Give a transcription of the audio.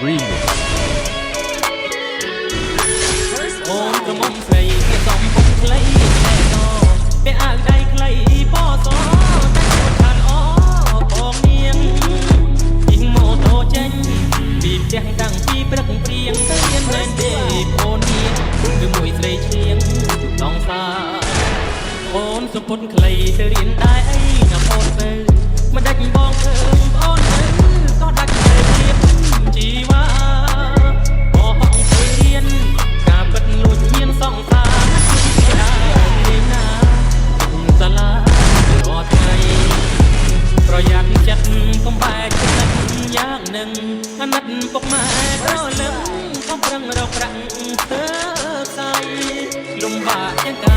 Remix អូនក្រមុំស្រីគេសំពុកខ្លីណែណោពេលអាងដៃខ្លីប៉សតែខ្លួនខានអបងនាងពីម៉ូតូចេញពីផ្ទះតាំងពីព្រឹកព្រៀងទៅមានមែនទេអូននាងគឺមួយស្រីឈៀងដងសាអូនសំពុតខ្លីទៅរៀនដែរអីណាអូនទៅមិនដាច់បងឃើញអូនទៅក៏ដាច់ទៅព្រៀបជីវ៉ាបងទៅរៀនការពិតលួចញៀនសងសាជាដើមណាសាលារាល់ថ្ងៃប្រយ័ត្នចិត្តកុំបែកចិត្តយ៉ាងនឹងអាណិតពុកម៉ែរលឹងកំប្រឹងរកប្រាក់ធ្វើផ្សាយលំបាកយ៉ាង